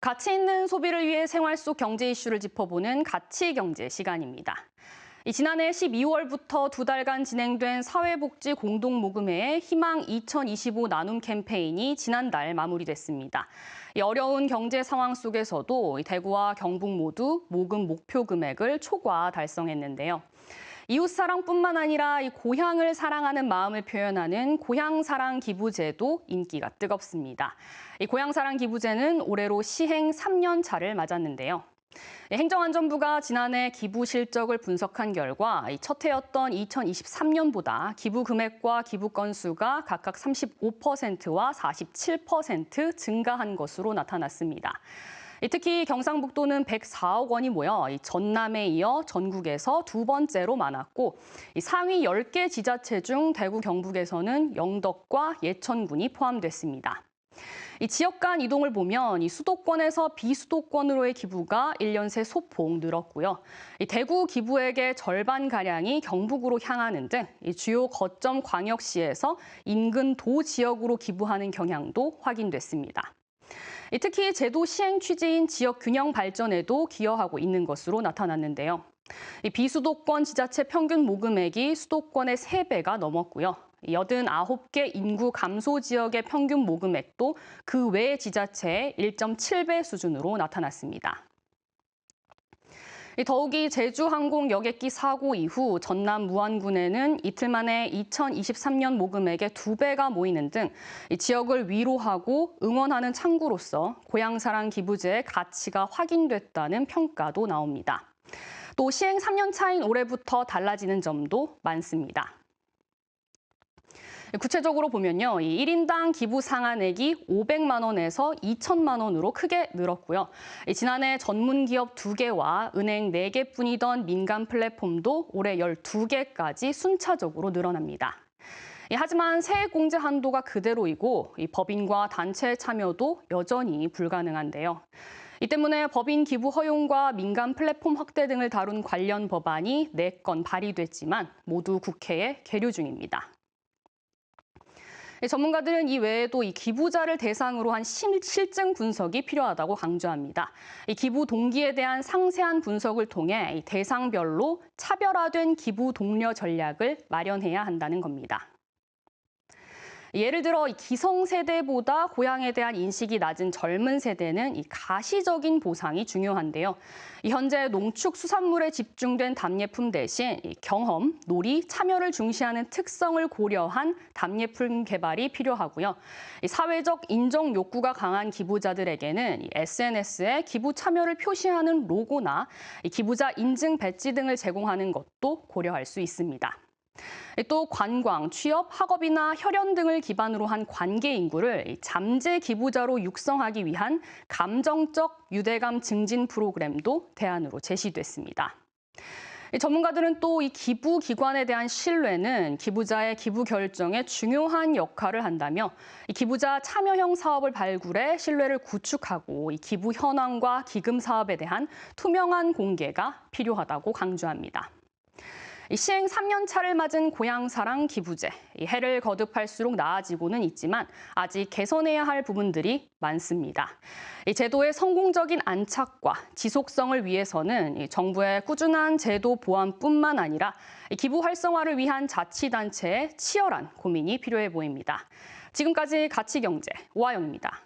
가치 있는 소비를 위해 생활 속 경제 이슈를 짚어보는 가치경제 시간입니다. 지난해 12월부터 2달간 진행된 사회복지 공동모금회의 희망 2025 나눔 캠페인이 지난달 마무리됐습니다. 어려운 경제 상황 속에서도 대구와 경북 모두 모금 목표 금액을 초과 달성했는데요. 이웃사랑뿐만 아니라 고향을 사랑하는 마음을 표현하는 고향사랑 기부제도 인기가 뜨겁습니다. 고향사랑 기부제는 올해로 시행 3년 차를 맞았는데요. 행정안전부가 지난해 기부 실적을 분석한 결과 첫 해였던 2023년보다 기부 금액과 기부 건수가 각각 35%와 47% 증가한 것으로 나타났습니다. 특히 경상북도는 104억 원이 모여 전남에 이어 전국에서 두 번째로 많았고 상위 10개 지자체 중 대구 경북에서는 영덕과 예천군이 포함됐습니다. 지역 간 이동을 보면 수도권에서 비수도권으로의 기부가 1년 새 소폭 늘었고요. 대구 기부액의 절반가량이 경북으로 향하는 등 주요 거점 광역시에서 인근 도 지역으로 기부하는 경향도 확인됐습니다. 특히 제도 시행 취지인 지역 균형 발전에도 기여하고 있는 것으로 나타났는데요. 비수도권 지자체 평균 모금액이 수도권의 3배가 넘었고요. 89개 인구 감소 지역의 평균 모금액도 그 외 지자체의 1.7배 수준으로 나타났습니다. 더욱이 제주항공 여객기 사고 이후 전남 무안군에는 이틀 만에 2023년 모금액의 2배가 모이는 등 지역을 위로하고 응원하는 창구로서 고향사랑 기부제의 가치가 확인됐다는 평가도 나옵니다. 또 시행 3년 차인 올해부터 달라지는 점도 많습니다. 구체적으로 보면요, 1인당 기부 상한액이 500만 원에서 2천만 원으로 크게 늘었고요. 지난해 전문 기업 2개와 은행 4개뿐이던 민간 플랫폼도 올해 12개까지 순차적으로 늘어납니다. 하지만 세액 공제 한도가 그대로이고 법인과 단체 참여도 여전히 불가능한데요. 이 때문에 법인 기부 허용과 민간 플랫폼 확대 등을 다룬 관련 법안이 4건 발의됐지만 모두 국회에 계류 중입니다. 전문가들은 이 외에도 기부자를 대상으로 한 실증 분석이 필요하다고 강조합니다. 기부 동기에 대한 상세한 분석을 통해 대상별로 차별화된 기부 독려 전략을 마련해야 한다는 겁니다. 예를 들어 기성세대보다 고향에 대한 인식이 낮은 젊은 세대는 가시적인 보상이 중요한데요. 현재 농축수산물에 집중된 답례품 대신 경험, 놀이, 참여를 중시하는 특성을 고려한 답례품 개발이 필요하고요. 사회적 인정 욕구가 강한 기부자들에게는 SNS에 기부 참여를 표시하는 로고나 기부자 인증 배지 등을 제공하는 것도 고려할 수 있습니다. 또 관광, 취업, 학업이나 혈연 등을 기반으로 한 관계 인구를 잠재 기부자로 육성하기 위한 감정적 유대감 증진 프로그램도 대안으로 제시됐습니다. 전문가들은 또 이 기부 기관에 대한 신뢰는 기부자의 기부 결정에 중요한 역할을 한다며 기부자 참여형 사업을 발굴해 신뢰를 구축하고 기부 현황과 기금 사업에 대한 투명한 공개가 필요하다고 강조합니다. 시행 3년 차를 맞은 고향사랑 기부제, 해를 거듭할수록 나아지고는 있지만 아직 개선해야 할 부분들이 많습니다. 제도의 성공적인 안착과 지속성을 위해서는 정부의 꾸준한 제도 보완뿐만 아니라 기부 활성화를 위한 자치단체의 치열한 고민이 필요해 보입니다. 지금까지 가치경제 오하영입니다.